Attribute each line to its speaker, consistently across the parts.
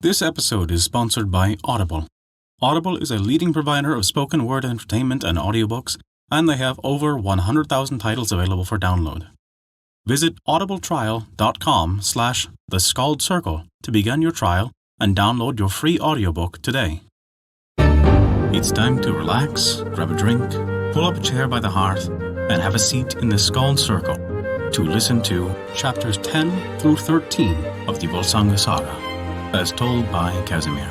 Speaker 1: This episode is sponsored by Audible. Audible is a leading provider of spoken word entertainment and audiobooks, and they have over 100,000 titles available for download. Visit audibletrial.com/The Skald Circle to begin your trial and download your free audiobook today. It's time to relax, grab a drink, pull up a chair by the hearth, and have a seat in the Skald Circle to listen to chapters 10 through 13 of the Völsunga Saga, as told by Casimir.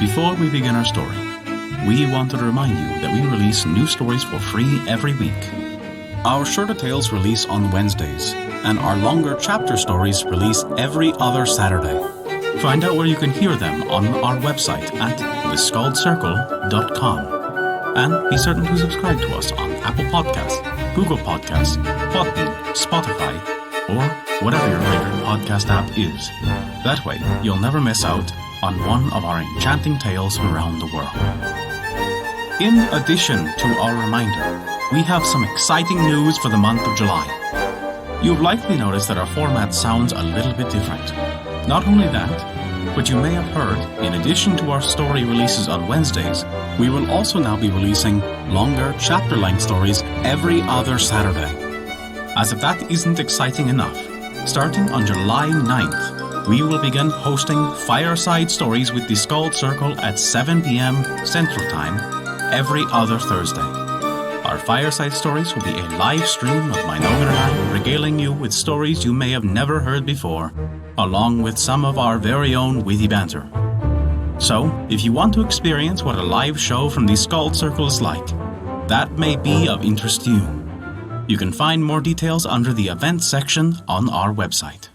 Speaker 1: Before we begin our story, we wanted to remind you that we release new stories for free every week. Our shorter tales release on Wednesdays, and our longer chapter stories release every other Saturday. Find out where you can hear them on our website at thescaldcircle.com. And be certain to subscribe to us on Apple Podcasts, Google Podcasts, Podbean, Spotify, or whatever your favorite podcast app is. That way, you'll never miss out on one of our enchanting tales from around the world. In addition to our reminder, we have some exciting news for the month of July. You've likely noticed that our format sounds a little bit different. Not only that, but you may have heard, in addition to our story releases on Wednesdays, we will also now be releasing longer chapter-length stories every other Saturday. As if that isn't exciting enough, starting on July 9th, we will begin hosting fireside stories with the Skald Circle at 7 p.m. Central Time every other Thursday. Our fireside stories will be a live stream of Minogan and I regaling you with stories you may have never heard before, along with some of our very own witty banter. So, if you want to experience what a live show from the Skald Circle is like, that may be of interest to you. You can find more details under the events section on our website.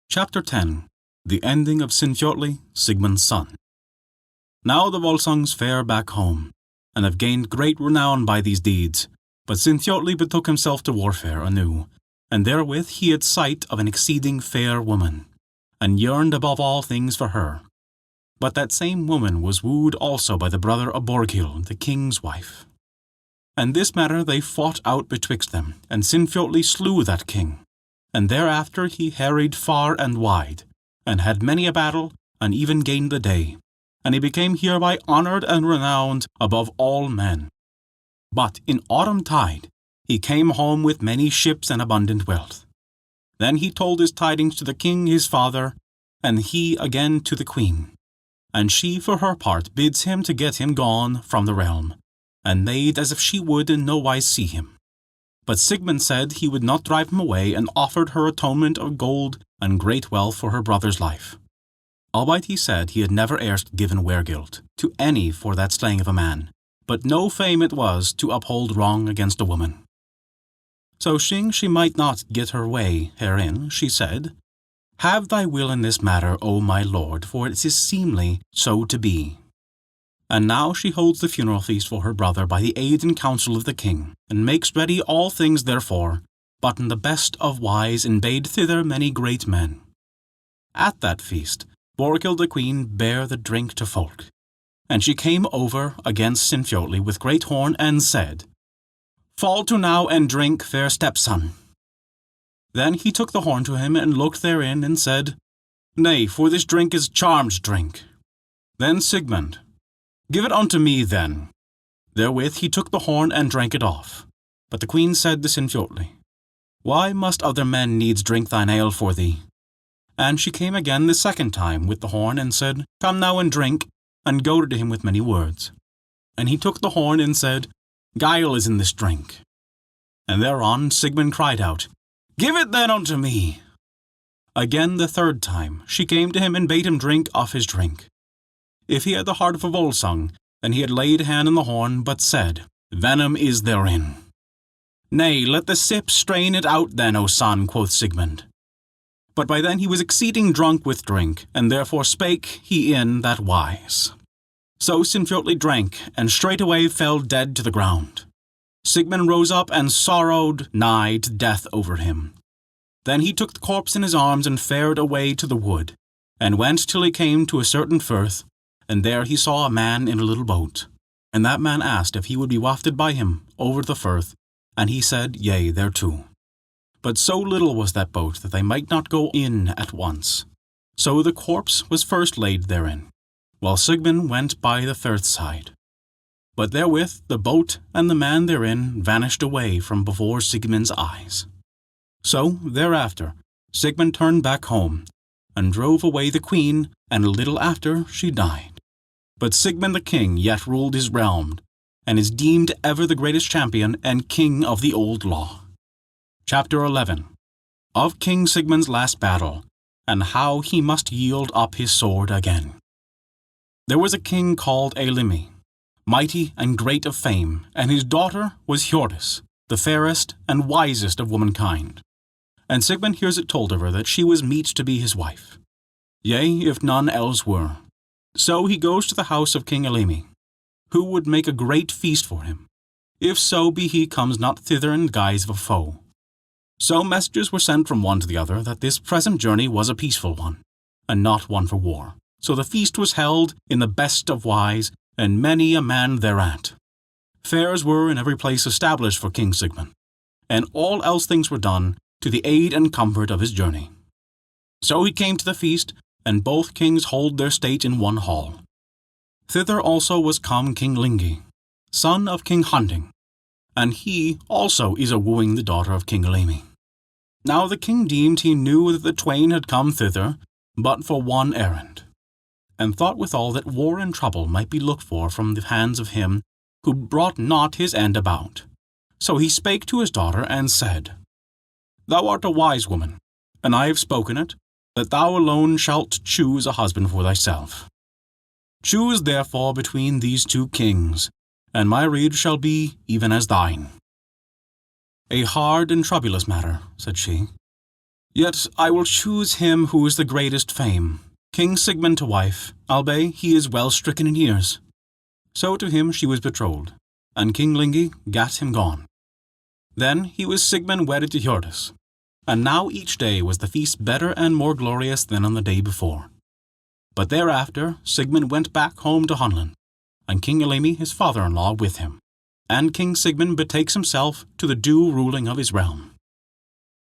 Speaker 1: Chapter 10. The Ending of Sinfioli, Sigmund's son. Now the Volsungs fare back home, and have gained great renown by these deeds, but Sinfioli betook himself to warfare anew, and therewith he had sight of an exceeding fair woman, and yearned above all things for her. But that same woman was wooed also by the brother of Borghild, the king's wife. And this matter they fought out betwixt them, and Sinfioli slew that king. And thereafter he harried far and wide, and had many a battle, and even gained the day, and he became hereby honoured and renowned above all men. But in autumn tide he came home with many ships and abundant wealth. Then he told his tidings to the king his father, and he again to the queen. And she for her part bids him to get him gone from the realm, and made as if she would in no wise see him. But Sigmund said he would not drive him away, and offered her atonement of gold and great wealth for her brother's life. Albeit he said he had never erst given weregild to any for that slaying of a man, but no fame it was to uphold wrong against a woman. So seeing she might not get her way herein, she said, "Have thy will in this matter, O my lord, for it is seemly so to be." And now she holds the funeral feast for her brother by the aid and counsel of the king, and makes ready all things therefore, but in the best of wise and bade thither many great men. At that feast, Borghild the queen bare the drink to folk, and she came over against Sinfioli with great horn and said, "Fall to now and drink, fair stepson." Then he took the horn to him and looked therein and said, "Nay, for this drink is charmed drink." Then Sigmund, "Give it unto me then." Therewith he took the horn and drank it off. But the queen said to Sinfioli, "Why must other men needs drink thine ale for thee?" And she came again the second time with the horn and said, "Come now and drink," and goaded him with many words. And he took the horn and said, "Guile is in this drink." And thereon Sigmund cried out, "Give it then unto me." Again the third time she came to him and bade him drink off his drink. If he had the heart of a Volsung, then he had laid hand on the horn, but said, "Venom is therein." "Nay, let the sip strain it out then, O son," quoth Sigmund. But by then he was exceeding drunk with drink, and therefore spake he in that wise. So Sinfioli drank, and straightway fell dead to the ground. Sigmund rose up and sorrowed nigh to death over him. Then he took the corpse in his arms and fared away to the wood, and went till he came to a certain firth, and there he saw a man in a little boat. And that man asked if he would be wafted by him over the firth, and he said, Yea, thereto. But so little was that boat that they might not go in at once. So the corpse was first laid therein, while Sigmund went by the firth side. But therewith the boat and the man therein vanished away from before Sigmund's eyes. So thereafter Sigmund turned back home, and drove away the queen, and a little after she died. But Sigmund the king yet ruled his realm, and is deemed ever the greatest champion and king of the old law. Chapter 11. Of King Sigmund's last battle, and how he must yield up his sword again. There was a king called Eylimi, mighty and great of fame, and his daughter was Hjordis, the fairest and wisest of womankind. And Sigmund hears it told of her that she was meet to be his wife. Yea, if none else were. So he goes to the house of King Eylimi, who would make a great feast for him, if so be he comes not thither in guise of a foe. So messages were sent from one to the other that this present journey was a peaceful one, and not one for war. So the feast was held in the best of wise, and many a man thereat. Fairs were in every place established for King Sigmund, and all else things were done to the aid and comfort of his journey. So he came to the feast, and both kings hold their state in one hall. Thither also was come King Lingi, son of King Hunding, and he also is a wooing the daughter of King Eylimi. Now the king deemed he knew that the twain had come thither but for one errand, and thought withal that war and trouble might be looked for from the hands of him who brought not his end about. So he spake to his daughter and said, Thou art a wise woman, and I have spoken it, that thou alone shalt choose a husband for thyself. Choose therefore between these two kings, and my rede shall be even as thine. A hard and troublous matter, said she. Yet I will choose him who is the greatest fame, King Sigmund to wife, albeit he is well stricken in years. So to him she was betrothed, and King Lingi gat him gone. Then he was Sigmund wedded to Hjordis, and now each day was the feast better and more glorious than on the day before. But thereafter Sigmund went back home to Hunland, and King Eylimi his father-in-law with him, and King Sigmund betakes himself to the due ruling of his realm.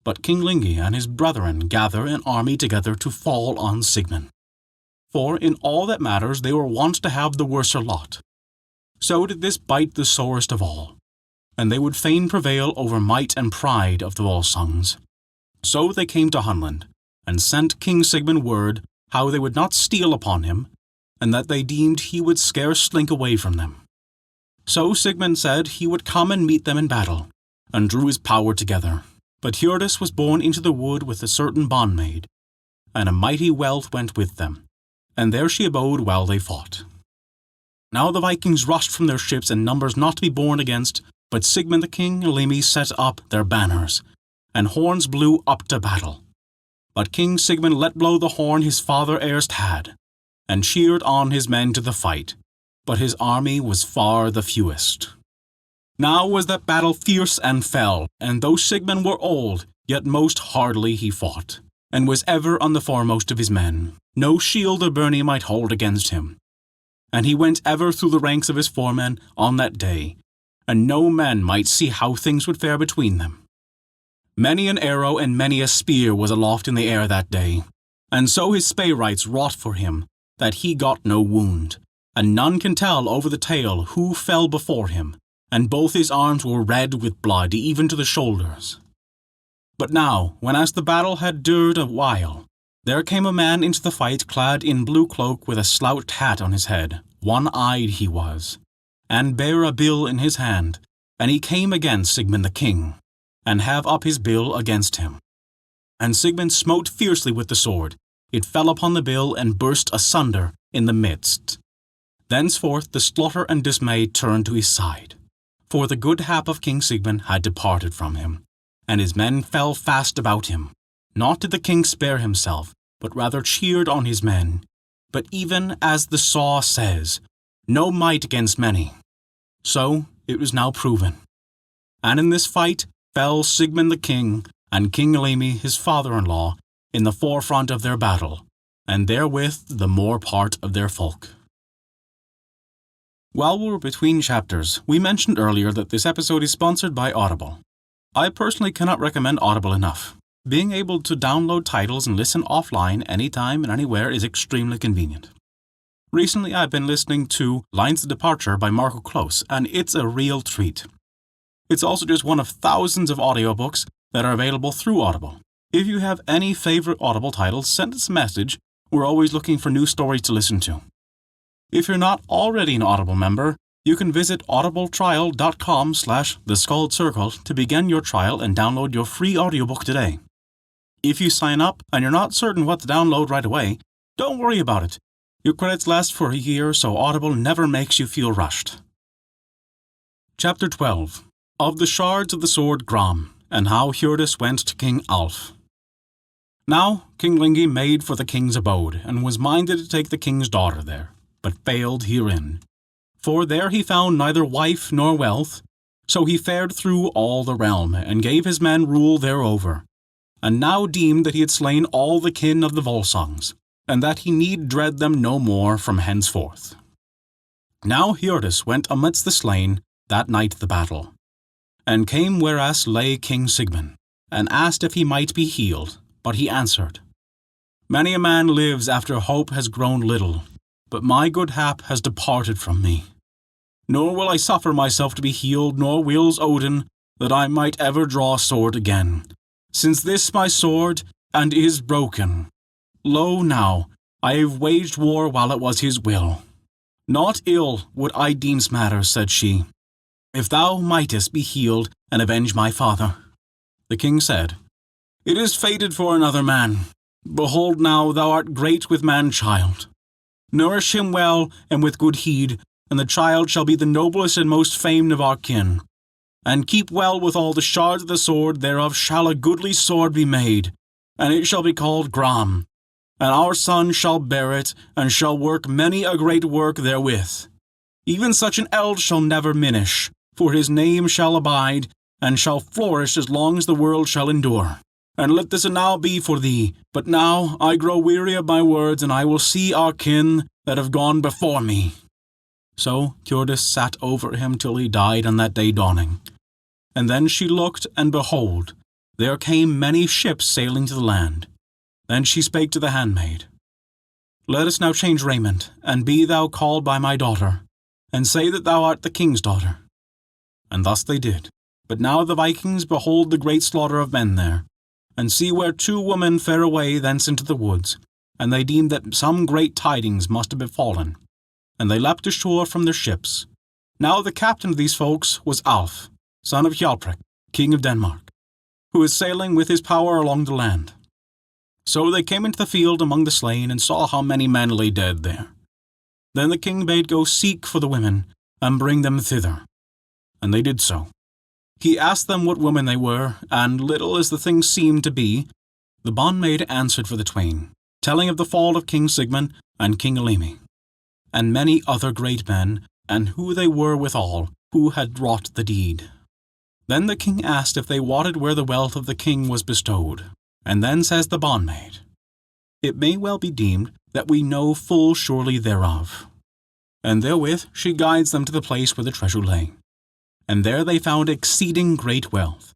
Speaker 1: But King Lingi and his brethren gather an army together to fall on Sigmund. For in all that matters they were wont to have the worser lot. So did this bite the sorest of all, and they would fain prevail over might and pride of the Völsungs. So they came to Hunland, and sent King Sigmund word how they would not steal upon him, and that they deemed he would scarce slink away from them. So Sigmund said he would come and meet them in battle, and drew his power together. But Hjordis was borne into the wood with a certain Bondmaid, and a mighty wealth went with them, and there she abode while they fought. Now the Vikings rushed from their ships in numbers not to be borne against, but Sigmund the king and Eylimi set up their banners, and horns blew up to battle. But King Sigmund let blow the horn his father erst had, and cheered on his men to the fight, but his army was far the fewest. Now was that battle fierce and fell, and though Sigmund were old, yet most hardily he fought, and was ever on the foremost of his men. No shield or byrnie might hold against him. And he went ever through the ranks of his foremen on that day, and no man might see how things would fare between them. Many an arrow and many a spear was aloft in the air that day, and so his spayrights wrought for him, that he got no wound, and none can tell over the tale who fell before him, and both his arms were red with blood even to the shoulders. But now, when as the battle had dured a while, there came a man into the fight clad in blue cloak with a slouched hat on his head, one-eyed he was, and bare a bill in his hand, and he came against Sigmund the king, and have up his bill against him. And Sigmund smote fiercely with the sword. It fell upon the bill and burst asunder in the midst. Thenceforth the slaughter and dismay turned to his side, for the good hap of King Sigmund had departed from him, and his men fell fast about him. Not did the king spare himself, but rather cheered on his men. But even as the saw says, no might against many. So it was now proven. And in this fight fell Sigmund the king and King Eylimi his father-in-law in the forefront of their battle, and therewith the more part of their folk. While we were between chapters, we mentioned earlier that this episode is sponsored by Audible. I personally cannot recommend Audible enough. Being able to download titles and listen offline anytime and anywhere is extremely convenient. Recently, I've been listening to Lines of Departure by Marco Close, and it's a real treat. It's also just one of thousands of audiobooks that are available through Audible. If you have any favorite Audible titles, send us a message. We're always looking for new stories to listen to. If you're not already an Audible member, you can visit audibletrial.com/theskaldscircle to begin your trial and download your free audiobook today. If you sign up and you're not certain what to download right away, don't worry about it. Your credits last for a year, so Audible never makes you feel rushed. Chapter 12. Of the Shards of the Sword Gram, and how Hjordis went to King Alf. Now King Lingi made for the king's abode, and was minded to take the king's daughter there, but failed herein. For there he found neither wife nor wealth, so he fared through all the realm, and gave his men rule thereover, and now deemed that he had slain all the kin of the Volsungs, and that he need dread them no more from henceforth. Now Hjordis went amidst the slain that night the battle, and came whereas lay King Sigmund, and asked if he might be healed, but he answered, Many a man lives after hope has grown little, but my good hap has departed from me. Nor will I suffer myself to be healed, nor wills Odin that I might ever draw sword again, since this my sword and is broken. Lo now, I have waged war while it was his will. Not ill would I deem's matter, said she, if thou mightest be healed and avenge my father. The king said, It is fated for another man. Behold now, thou art great with man-child. Nourish him well and with good heed, and the child shall be the noblest and most famed of our kin. And keep well with all the shards of the sword, thereof shall a goodly sword be made, and it shall be called Gram. And our son shall bear it, and shall work many a great work therewith. Even such an eld shall never minish, for his name shall abide, and shall flourish as long as the world shall endure. And let this now be for thee, but now I grow weary of my words, and I will see our kin that have gone before me. So Hjordis sat over him till he died on that day dawning. And then she looked, and behold, there came many ships sailing to the land. Then she spake to the handmaid, Let us now change raiment, and be thou called by my daughter, and say that thou art the king's daughter. And thus they did. But now the Vikings behold the great slaughter of men there, and see where 2 women fare away thence into the woods, and they deemed that some great tidings must have befallen, and they leapt ashore from their ships. Now the captain of these folks was Alf, son of Hjalprik, king of Denmark, who was sailing with his power along the land. So they came into the field among the slain, and saw how many men lay dead there. Then the king bade go seek for the women, and bring them thither. And they did so. He asked them what women they were, and little as the thing seemed to be, the bondmaid answered for the twain, telling of the fall of King Sigmund and King Elimi, and many other great men, and who they were withal, who had wrought the deed. Then the king asked if they wotted where the wealth of the king was bestowed, and then says the bondmaid, It may well be deemed that we know full surely thereof. And therewith she guides them to the place where the treasure lay. And there they found exceeding great wealth,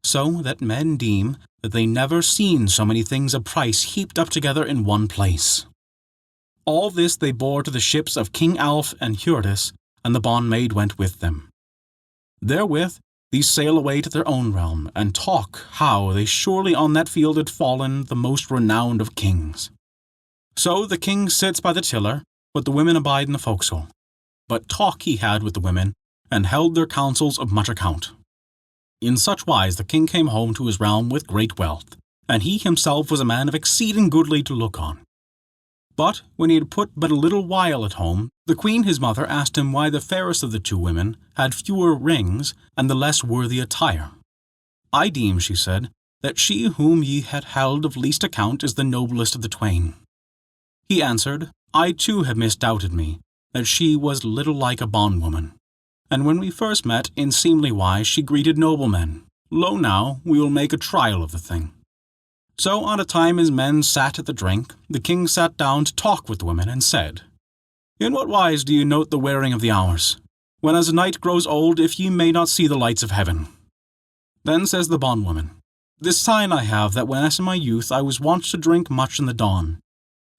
Speaker 1: so that men deem that they never seen so many things of price heaped up together in one place. All this they bore to the ships of King Alf and Hjordis, and the bondmaid went with them. Therewith these sail away to their own realm, and talk how they surely on that field had fallen the most renowned of kings. So the king sits by the tiller, but the women abide in the forecastle. But talk he had with the women, and held their counsels of much account. In such wise the king came home to his realm with great wealth, and he himself was a man of exceeding goodly to look on. But when he had put but a little while at home, the queen his mother asked him why the fairest of the 2 women had fewer rings and the less worthy attire. I deem, she said, that she whom ye had held of least account is the noblest of the twain. He answered, I too have misdoubted me, that she was little like a bondwoman. And when we first met, in seemly wise she greeted noblemen. Lo now, we will make a trial of the thing. So on a time as men sat at the drink, the king sat down to talk with the women, and said, In what wise do you note the wearing of the hours, when as a night grows old, if ye may not see the lights of heaven? Then says the bondwoman, "This sign I have that whenas in my youth I was wont to drink much in the dawn.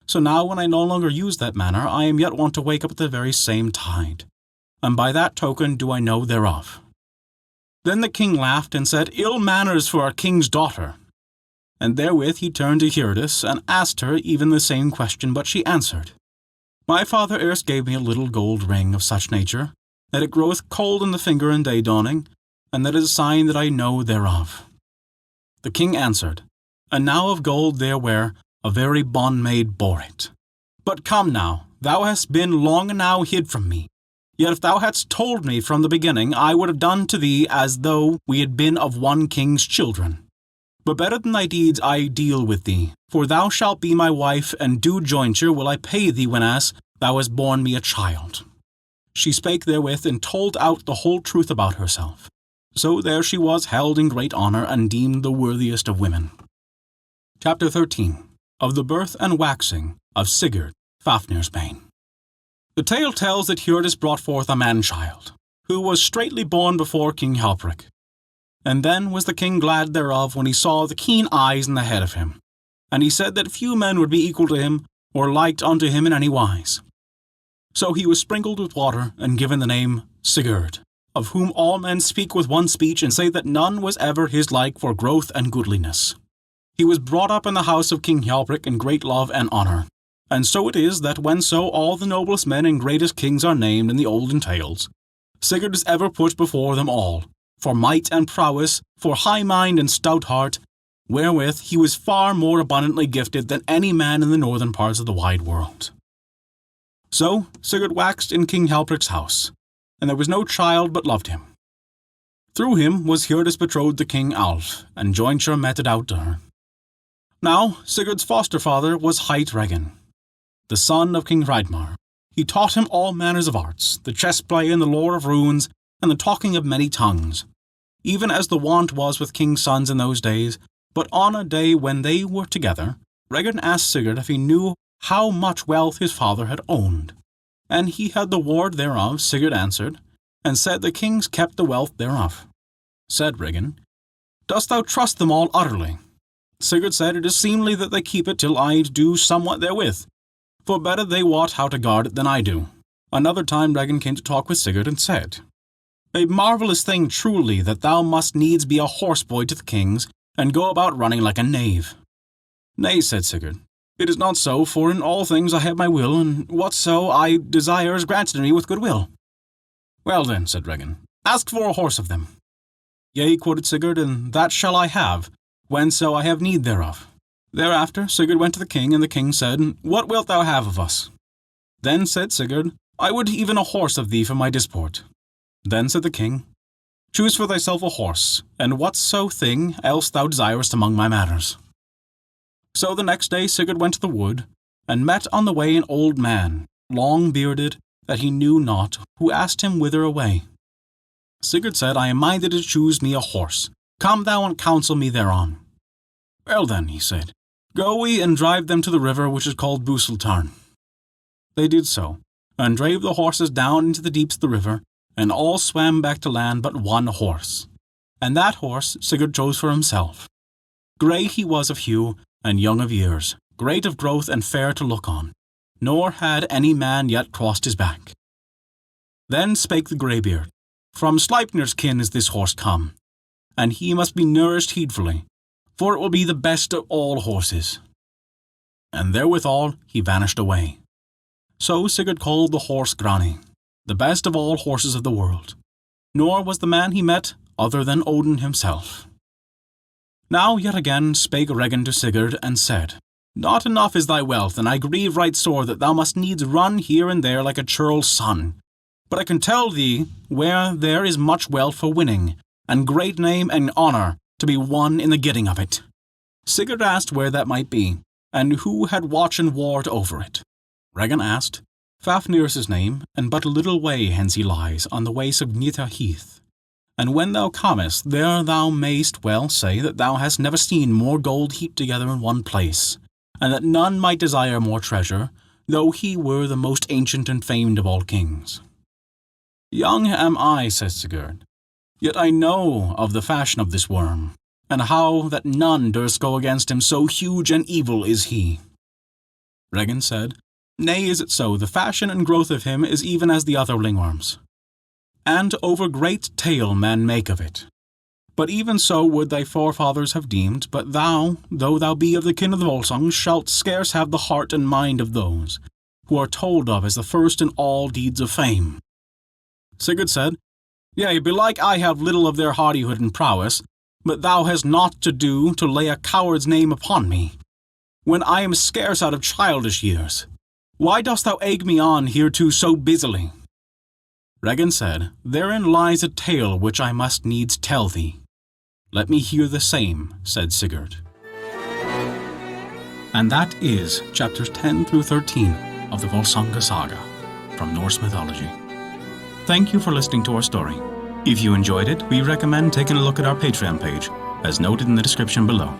Speaker 1: So now when I no longer use that manner, I am yet wont to wake up at the very same tide, and by that token do I know thereof." Then the king laughed and said, "Ill manners for a king's daughter." And therewith he turned to Hirdis and asked her even the same question, but she answered, "My father erst gave me a little gold ring of such nature, that it groweth cold in the finger in day dawning, and that is a sign that I know thereof." The king answered, "And now of gold there were, a very bondmaid bore it. But come now, thou hast been long enow hid from me. Yet if thou hadst told me from the beginning, I would have done to thee as though we had been of one king's children. But better than thy deeds I deal with thee, for thou shalt be my wife, and due jointure will I pay thee whenas thou hast borne me a child." She spake therewith and told out the whole truth about herself. So there she was held in great honour and deemed the worthiest of women. Chapter 13. Of the birth and waxing of Sigurd, Fafnir's bane. The tale tells that Hirdis brought forth a man-child, who was straightly born before King Helprik. And then was the king glad thereof when he saw the keen eyes in the head of him. And he said that few men would be equal to him, or liked unto him in any wise. So he was sprinkled with water, and given the name Sigurd, of whom all men speak with one speech, and say that none was ever his like for growth and goodliness. He was brought up in the house of King Helprik in great love and honour. And so it is that whenso all the noblest men and greatest kings are named in the olden tales, Sigurd is ever put before them all, for might and prowess, for high mind and stout heart, wherewith he was far more abundantly gifted than any man in the northern parts of the wide world. So Sigurd waxed in King Helprik's house, and there was no child but loved him. Through him was Hirdis betrothed to King Alf, and jointure meted out to her. Now Sigurd's foster father was hight Regin, the son of King Hreidmar. He taught him all manners of arts, the chess-play and the lore of runes, and the talking of many tongues, even as the wont was with king's sons in those days. But on a day when they were together, Regin asked Sigurd if he knew how much wealth his father had owned. And he had the ward thereof, Sigurd answered, and said the kings kept the wealth thereof. Said Regin, "Dost thou trust them all utterly?" Sigurd said, "It is seemly that they keep it till I do somewhat therewith, for better they wot how to guard it than I do." Another time Regin came to talk with Sigurd, and said, "A marvellous thing truly that thou must needs be a horseboy to the kings, and go about running like a knave." "Nay," said Sigurd, "it is not so, for in all things I have my will, and whatso I desire is granted me with good will." "Well then," said Regin, "ask for a horse of them." "Yea," quoted Sigurd, "and that shall I have, whenso I have need thereof." Thereafter Sigurd went to the king, and the king said, "What wilt thou have of us?" Then said Sigurd, "I would even a horse of thee for my disport." Then said the king, "Choose for thyself a horse, and whatso thing else thou desirest among my matters." So the next day Sigurd went to the wood, and met on the way an old man, long-bearded, that he knew not, who asked him whither away. Sigurd said, "I am minded to choose me a horse. Come thou and counsel me thereon." "Well then," he said, "go we and drive them to the river which is called Buseltarn." They did so, and drave the horses down into the deeps of the river, and all swam back to land but one horse. And that horse Sigurd chose for himself. Grey he was of hue, and young of years, great of growth and fair to look on, nor had any man yet crossed his back. Then spake the Greybeard, "From Sleipnir's kin is this horse come, and he must be nourished heedfully, for it will be the best of all horses." And therewithal he vanished away. So Sigurd called the horse Grani, the best of all horses of the world, nor was the man he met other than Odin himself. Now yet again spake Regin to Sigurd, and said, "Not enough is thy wealth, and I grieve right sore that thou must needs run here and there like a churl's son. But I can tell thee where there is much wealth for winning, and great name and honour to be won in the getting of it." Sigurd asked where that might be, and who had watch and ward over it. Regin asked, "Fafnir is his name, and but a little way hence he lies, on the waste of Gnita Heath. And when thou comest, there thou mayst well say that thou hast never seen more gold heaped together in one place, and that none might desire more treasure, though he were the most ancient and famed of all kings." "Young am I," said Sigurd, Yet I know of the fashion of this worm, and how that none durst go against him, so huge and evil is he. Regan said, Nay, is it so, the fashion and growth of him is even as the other lingworms. And over great tale men make of it. But even so would thy forefathers have deemed, but thou, though thou be of the kin of the Völsungs, shalt scarce have the heart and mind of those, who are told of as the first in all deeds of fame. Sigurd said, Yea, belike I have little of their hardihood and prowess, but thou hast naught to do to lay a coward's name upon me, when I am scarce out of childish years. Why dost thou egg me on hereto so busily? Regan said, Therein lies a tale which I must needs tell thee. Let me hear the same, said Sigurd. And that is chapters 10 through 13 of the Völsunga Saga from Norse Mythology. Thank you for listening to our story. If you enjoyed it, we recommend taking a look at our Patreon page, as noted in the description below.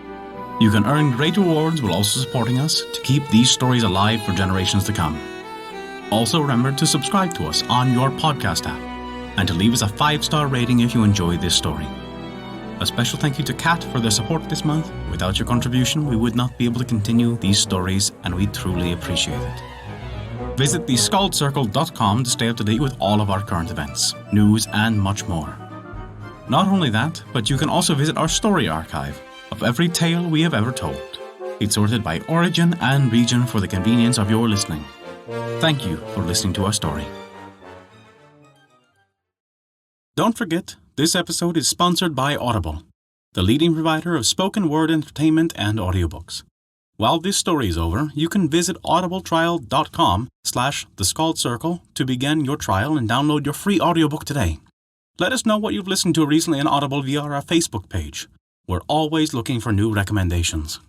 Speaker 1: You can earn great rewards while also supporting us to keep these stories alive for generations to come. Also remember to subscribe to us on your podcast app, and to leave us a 5-star rating if you enjoyed this story. A special thank you to Kat for their support this month. Without your contribution, we would not be able to continue these stories, and we truly appreciate it. Visit theskaldscircle.com to stay up to date with all of our current events, news, and much more. Not only that, but you can also visit our story archive of every tale we have ever told. It's sorted by origin and region for the convenience of your listening. Thank you for listening to our story. Don't forget, this episode is sponsored by Audible, the leading provider of spoken word entertainment and audiobooks. While this story is over, you can visit audibletrial.com/theskaldscircle to begin your trial and download your free audiobook today. Let us know what you've listened to recently on Audible via our Facebook page. We're always looking for new recommendations.